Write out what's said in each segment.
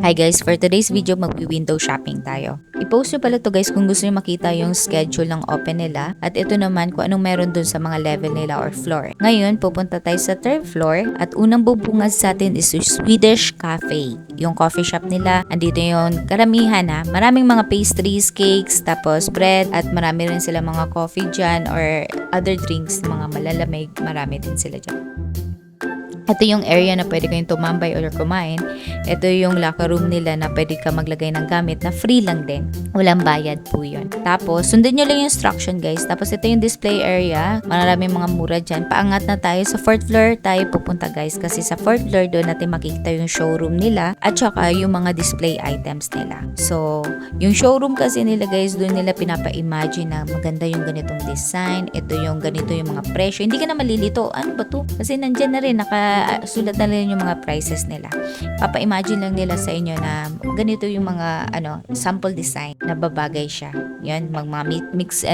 Hi guys, for today's video magwi-window shopping tayo. I-post nyo pala to guys kung gusto nyo makita yung schedule ng open nila at ito naman kung anong meron dun sa mga level nila or floor. Ngayon, pupunta tayo sa third floor at unang bubungad sa atin is yung Swedish Cafe. Yung coffee shop nila, andito yung karamihan ha. Maraming mga pastries, cakes, tapos bread at marami rin sila mga coffee dyan or other drinks, mga malalamig, marami din sila dyan. Ito yung area na pwede kayong tumambay or kumain. Ito yung locker room nila na pwede ka maglagay ng gamit na free lang din. Walang bayad po yun. Tapos, sundin nyo lang yung instruction guys. Tapos, ito yung display area. Maraming mga mura dyan. Paangat na tayo. Sa 4th floor tayo pupunta guys. Kasi sa 4th floor doon natin makikita yung showroom nila at saka yung mga display items nila. So, yung showroom kasi nila guys, doon nila pinapa-imagine na maganda yung ganitong design. Ito yung ganito yung mga presyo. Hindi ka na malilito. Ano ba to? Kasi nandyan na rin. Sulat na rin yung mga prices nila. Papa-imagine lang nila sa inyo na ganito yung mga sample design na babagay siya. Yan, mga mix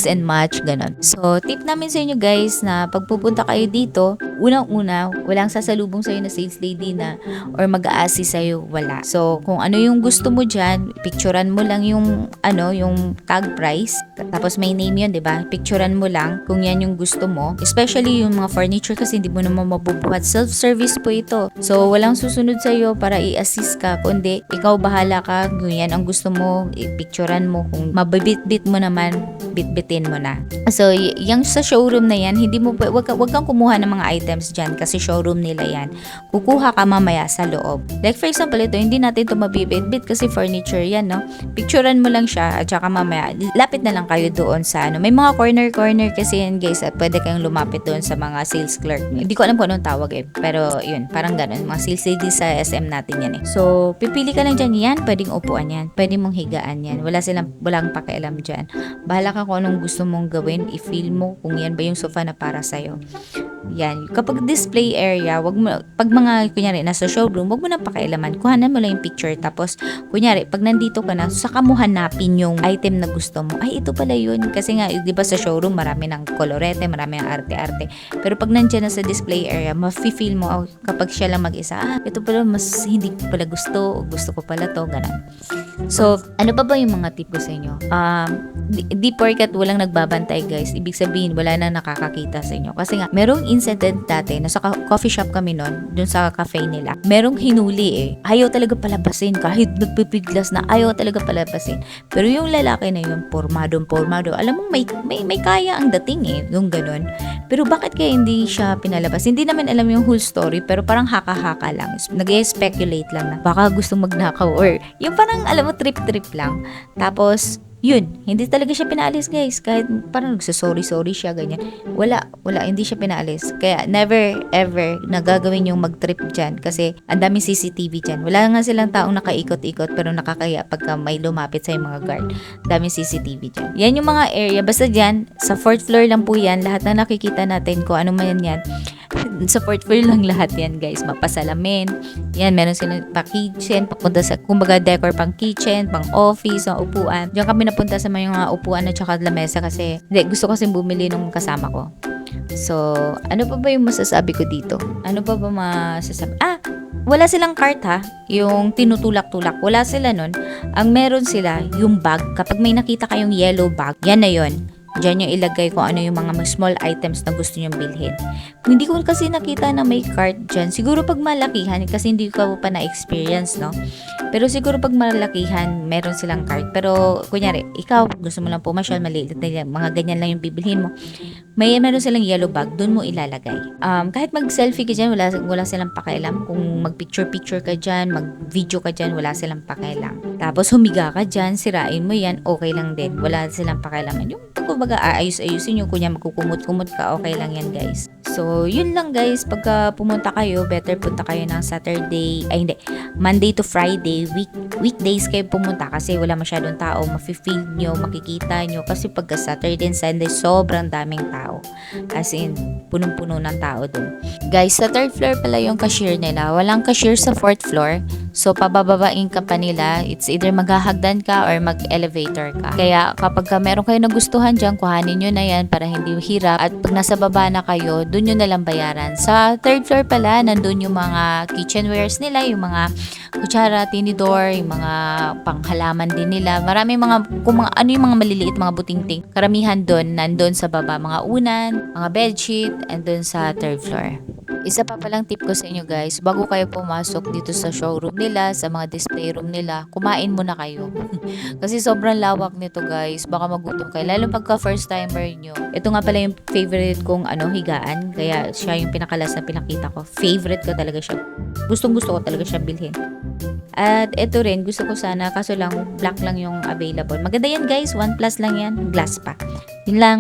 and match ganon. So, tip namin sa inyo guys na pagpupunta kayo dito, unang-una, walang sasalubong sa iyo na sales lady na or mag-a-assist sa iyo, wala. So, kung ano yung gusto mo diyan, picturean mo lang yung yung tag price. Tapos may name 'yun, 'di ba? Picturean mo lang kung yan yung gusto mo. Especially yung mga furniture kasi hindi mo naman mabubuhat. Self-service po ito. So, walang susunod sa iyo para i-assist ka, kundi ikaw bahala ka kung yan ang gusto mo, i-picturean mo. Kung mabibit-bit mo naman, bitbitin mo na. So, yung sa showroom na yan, hindi mo wag kang kumuha ng mga items diyan kasi showroom nila yan. Kukuha ka mamaya sa loob. Like for example, ito hindi natin ito mabibit-bit kasi furniture yan, no? Picturean mo lang siya at saka mamaya lapit na lang kayo doon sa may mga corner kasi yan guys at pwede kayong lumapit doon sa mga sales clerk. Hindi ko alam kung anong tawag pero yun, parang ganun. Mga sales lady sa SM natin yan eh. So, pipili ka lang dyan yan, pwedeng upuan yan, pwedeng mong higaan yan. Walang pakialam dyan. Bahala ka kung anong gusto mong gawin, i-feel mo kung yan ba yung sofa na para sa'yo. Yan. Kapag display area, pag mga, kunyari, nasa showroom, wag mo na pakialaman. Kuhanan mo lang yung picture. Tapos, kunyari, pag nandito ka na, saka mo hanapin yung item na gusto mo. Ay, ito pala yun. Kasi nga, di ba sa showroom, marami ng kolorete, marami ng arte-arte. Pero pag nandiyan na sa display area, mafe-feel mo, kapag siya lang mag-isa, ito pala, mas hindi ko pala gusto ko pala to, ganun. So, ano ba yung mga tip ko sa inyo? Di porkat walang nagbabantay, guys. Ibig sabihin, wala na nakakakita sa inyo. Kasi nga, merong incident dati, nasa coffee shop kami nun, dun sa cafe nila. Merong hinuli eh. Ayaw talaga palabasin. Kahit nagpipiglas na, ayaw talaga palabasin. Pero yung lalaki na yun, formado. Alam mo, may kaya ang dating eh. Yung ganun. Pero bakit kaya hindi siya pinalabas? Hindi naman alam yung whole story, pero parang haka-haka lang. Nag-speculate lang na baka gustong magnakaw or yung parang, alam mo, trip-trip lang. Tapos, yun, hindi talaga siya pinaalis guys. Kahit parang nagsasorry siya, ganyan. Wala, hindi siya pinaalis. Kaya never ever nagagawin yung mag-trip dyan kasi ang daming CCTV dyan. Wala nga silang taong nakaikot-ikot pero nakakaya pagka may lumapit sa yung mga guard. Daming CCTV dyan. Yan yung mga area. Basta dyan, sa 4th floor lang po yan. Lahat na nakikita natin kung ano man yan. Sa 4th floor lang lahat yan guys. Mapasalamin. Yan, meron silang pa-kitchen, papunta sa, kumbaga decor pang kitchen, pang office, pang upuan. Diyan kami napunta sa mga upuan at saka lamesa kasi gusto kasi bumili nung kasama ko. So, ano pa ba yung masasabi ko dito? Ano pa ba masasabi? Wala silang cart ha. Yung tinutulak-tulak. Wala sila nun. Ang meron sila, yung bag. Kapag may nakita kayong yellow bag, yan na yun. Diyan yung ilagay kung ano yung mga small items na gusto nyong bilhin. Kung hindi ko kasi nakita na may cart dyan, siguro pag malakihan, kasi hindi ko pa na-experience, no? Pero siguro pag malakihan, meron silang cart. Pero, kunyari, ikaw, gusto mo lang pumasyal, maliit na mga ganyan lang yung bibilhin mo. Meron silang yellow bag, dun mo ilalagay. Kahit mag-selfie ka dyan, wala silang pakialam. Kung mag-picture-picture ka dyan, mag-video ka dyan, wala silang pakialam. Tapos humiga ka dyan, sirain mo yan, okay lang din. Wala silang pakialaman. Yung kumbaga aayos-ayusin nyo, kunya magkukumot-kumot ka, okay lang yan guys. So, yun lang guys, pagka pumunta kayo, better punta kayo ng Monday to Friday, weekdays kayo pumunta kasi wala masyadong tao, mafe-feel nyo, makikita nyo kasi pagka Saturday and Sunday sobrang daming tao, as in punong-puno ng tao dun. Guys, sa third floor pala yung cashier nila, walang cashier sa fourth floor, so pabababain ka pa nila, it's either maghahagdan ka or mag-elevator ka. Kaya kapag meron kayo nagustuhan dyan, kuhanin nyo na yan para hindi hirap, at pag nasa baba na kayo, dun nyo nalang bayaran. Sa third floor pala, nandun yung mga kitchenwares nila, yung mga kutsara, tinidor, yung mga panghalaman din nila. Marami kung ano yung mga maliliit, mga butingting. Karamihan doon, nandun sa baba, mga unan, mga bedsheet, and doon sa third floor. Isa pa palang tip ko sa inyo guys, bago kayo pumasok dito sa showroom nila, sa mga display room nila, kumain muna kayo. Kasi sobrang lawak nito guys, baka magutom kayo, lalo pagka first timer nyo. Ito nga pala yung favorite kong higaan, kaya siya yung pinakalas na pinakita ko. Favorite ko talaga siya. Gustong gusto ko talaga siya bilhin. At ito rin, gusto ko sana, kaso lang black lang yung available. Maganda yan guys, 1 plus lang yan, glass pa. Yun lang.